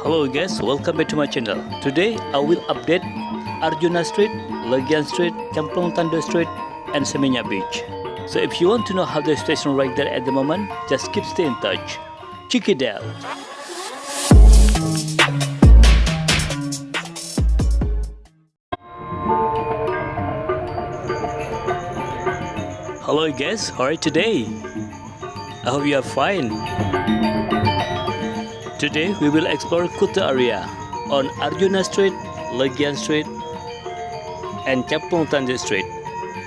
Hello guys, welcome back to my channel. Today I will update Arjuna Street, Legian Street, Camplung Tanduk Street and Seminyak Beach. So if you want to know how the situation right there at the moment, just keep stay in touch. Check it out. Hello guys, how are you today? I hope you are fine. Today we will explore Kuta area on Arjuna Street, Legian Street and Camplung Tanduk Street.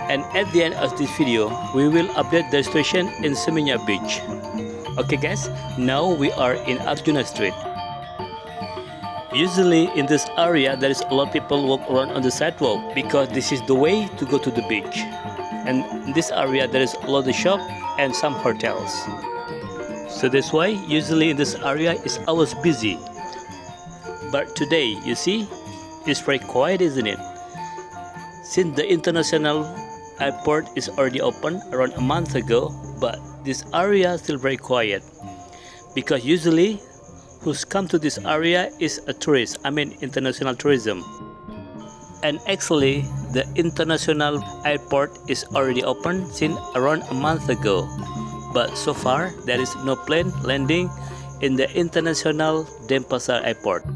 And at the end of this video, we will update the situation in Seminyak Beach. Okay guys, now we are in Arjuna Street. Usually in this area there is a lot of people walk around on the sidewalk because this is the way to go to the beach. And in this area there is a lot of shops and some hotels. So that's why usually in this area is always busy. But today, you see, it's very quiet, isn't it? Since the international airport is already open around a month ago, but this area is still very quiet. Because usually, who's come to this area is a tourist, international tourism. And actually, the international airport is already open since around a month ago. But so far, there is no plane landing in the international Denpasar airport.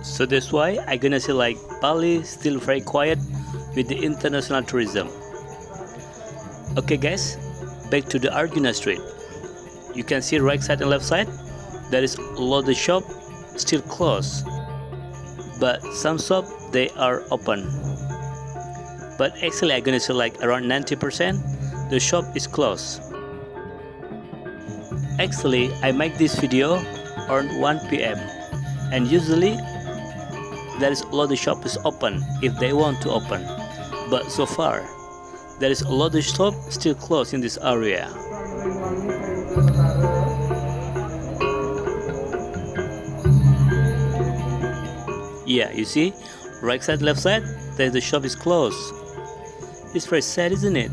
So that's why I'm gonna say like Bali still very quiet with the international tourism. Okay guys, back to the Arjuna Street. You can see right side and left side, there is a lot of shop still closed. But some shop, they are open. But actually I'm gonna say like around 90% the shop is closed. Actually, I make this video around 1 PM and usually there is a lot of shop is open if they want to open. But so far, there is a lot of shop still closed in this area. Yeah, you see, right side, left side, there the shop is closed. It's very sad, isn't it?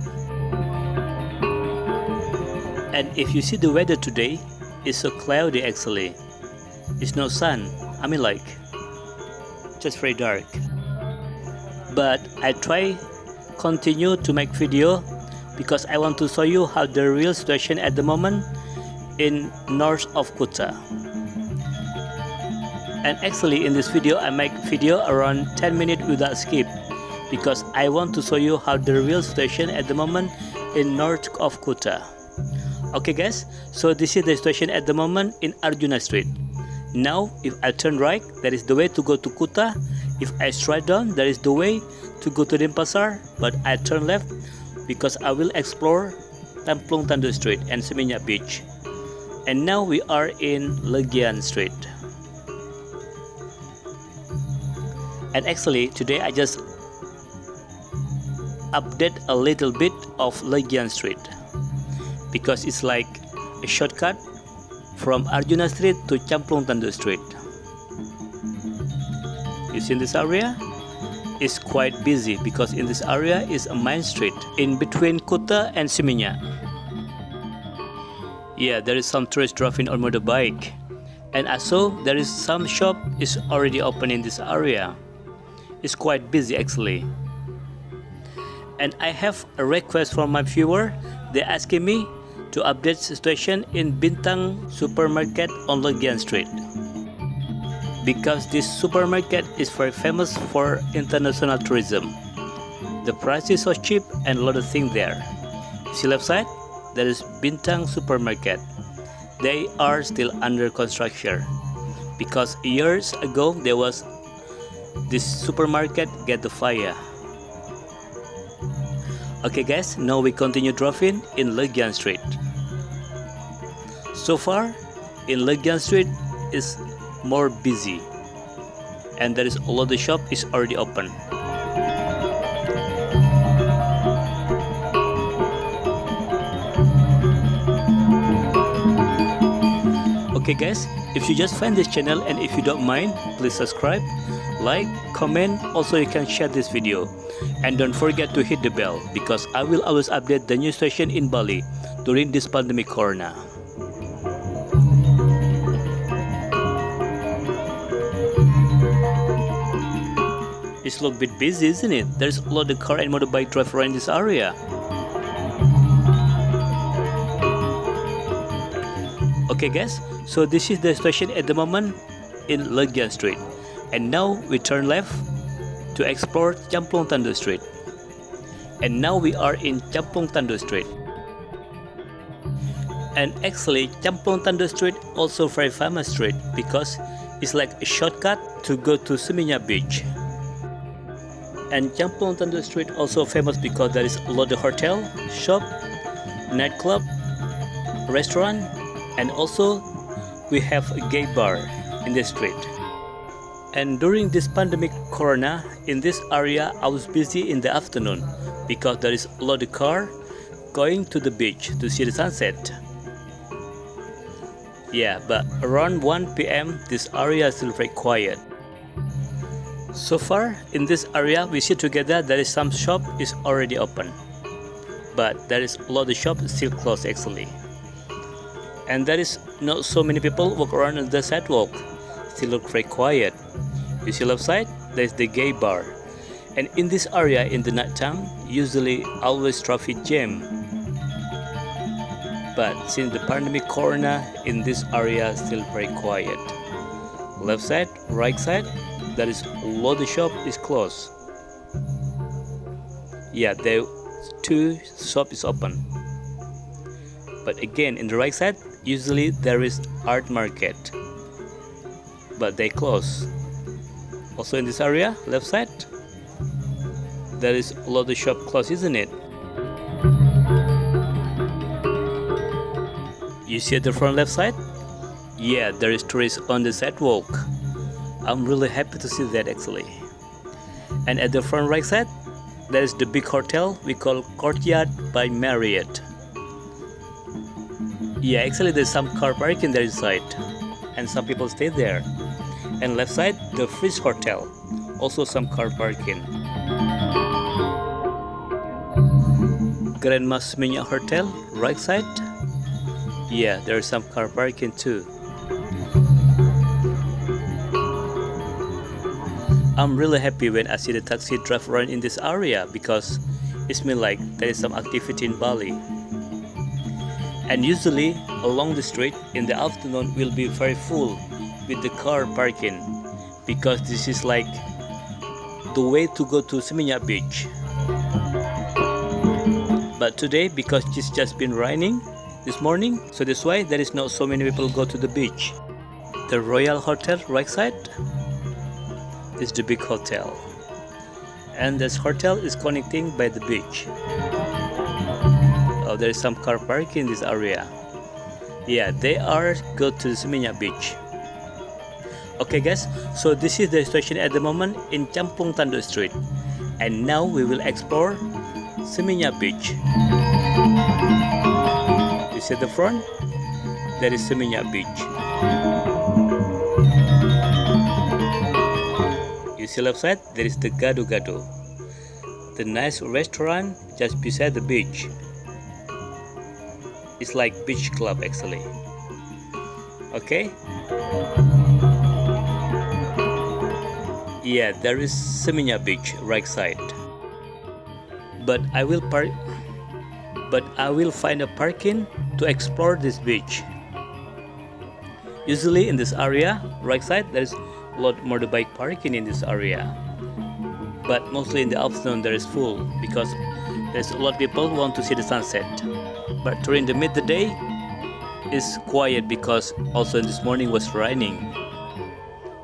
And if you see the weather today, it's so cloudy actually. It's no sun, just very dark. But I try continue to make video because I want to show you how the real situation at the moment in north of Kuta. And actually in this video I make video around 10 minutes without skip because I want to show you how the real situation at the moment in north of Kuta. Okay guys, so this is the situation at the moment in Arjuna Street. Now if I turn right, that is the way to go to Kuta. If I straight down, that is the way to go to Denpasar. But I turn left because I will explore Camplung Tanduk Street and Seminyak Beach. And now we are in Legian Street. And actually today I just update a little bit of Legian Street because it's like a shortcut from Arjuna Street to Camplung Tanduk Street. You see in this area? It's quite busy because in this area is a main street in between Kuta and Seminyak. Yeah, there is some tourists driving on motorbike. And also there is some shop is already open in this area. It's quite busy actually. And I have a request from my viewer. They're asking me to update situation in Bintang supermarket on Legian Street because this supermarket is very famous for international tourism. The price is so cheap and a lot of things there. See left side, there is Bintang supermarket. They are still under construction because years ago there was this supermarket get the fire. Okay guys, now we continue driving in Legian Street. So far, in Legian Street is more busy and there is a lot of shop is already open. Okay guys, if you just find this channel and if you don't mind, please subscribe, like, comment, also you can share this video. And don't forget to hit the bell because I will always update the new station in Bali during this pandemic corona. It's a little bit busy, isn't it? There's a lot of car and motorbike drive around this area. Okay guys, so this is the station at the moment in Legian Street. And now we turn left to explore Camplung Tanduk Street. And now we are in Camplung Tanduk Street. And actually Camplung Tanduk Street also very famous street because it's like a shortcut to go to Seminyak Beach. And Camplung Tanduk Street also famous because there is a lot of hotel, shop, nightclub, restaurant, and also we have a gay bar in the street. And during this pandemic corona, in this area I was busy in the afternoon because there is a lot of car going to the beach to see the sunset. Yeah, but around 1 p.m. this area is still very quiet. So far in this area we see together there is some shop is already open, but there is a lot of shop still closed actually. And there is not so many people walk around on the sidewalk, still look very quiet. You see left side, there is the gay bar. And in this area in the night time, usually always traffic jam. But since the pandemic corona, in this area still very quiet. Left side, right side, there is a lot of shop is closed. Yeah, there two shop is open. But again in the right side, usually there is art market, but they close. Also in this area, left side, there is a lot of shop closed, isn't it? You see at the front left side? Yeah, there is tourists on the sidewalk. I'm really happy to see that actually. And at the front right side, there is the big hotel we call Courtyard by Marriott. Yeah, actually there's some car parking there inside and some people stay there. And left side, the Fish Hotel, also some car parking. Grandma Seminyak Hotel, right side. Yeah, there's some car parking too. I'm really happy when I see the taxi drive around in this area because it means like there is some activity in Bali. And usually along the street in the afternoon will be very full with the car parking because this is like the way to go to Seminyak Beach. But today, because it's just been raining this morning, so that's why there is not so many people go to the beach. The Royal Hotel right side is the big hotel, and this hotel is connecting by the beach. Oh, there is some car parking in this area. Yeah, they are go to the Seminyak Beach. Okay guys, so this is the situation at the moment in Camplung Tanduk Street, and now we will explore Seminyak Beach. You see at the front, there is Seminyak Beach. You see left side, there is the Gado Gado, the nice restaurant just beside the beach. It's like beach club actually. Okay. Yeah, there is Seminyak Beach right side. But I will find a parking to explore this beach. Usually in this area, right side, there's a lot more motorbike parking in this area. But mostly in the afternoon there is full because there's a lot of people who want to see the sunset. But during the midday, it's quiet because also this morning was raining.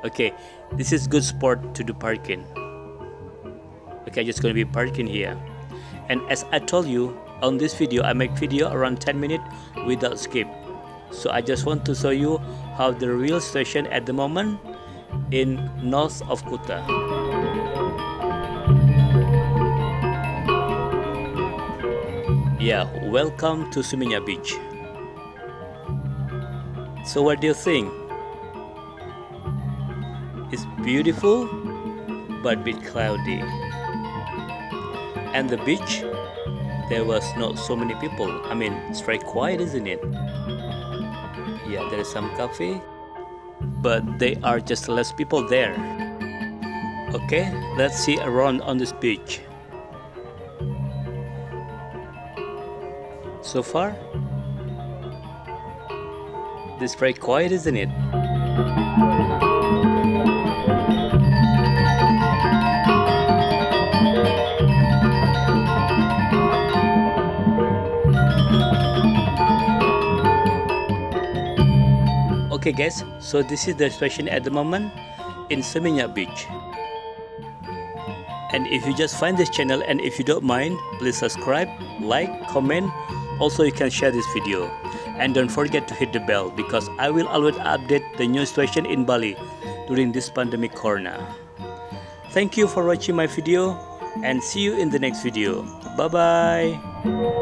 Okay, this is good spot to do parking. Okay, I'm just gonna be parking here. And as I told you, on this video, I make video around 10 minutes without skip. So I just want to show you how the real situation at the moment in north of Kuta. Yeah, welcome to Seminyak Beach. So what do you think? It's beautiful but a bit cloudy. And the beach, there was not so many people. I mean, it's very quiet, isn't it? Yeah, there is some cafe, but they are just less people there. Okay, let's see around on this beach. So far, this is very quiet, isn't it? Okay guys, so this is the situation at the moment in Seminyak Beach. And if you just find this channel and if you don't mind, please subscribe, like, comment. Also you can share this video. And don't forget to hit the bell because I will always update the new situation in Bali during this pandemic corona. Thank you for watching my video and see you in the next video. Bye bye.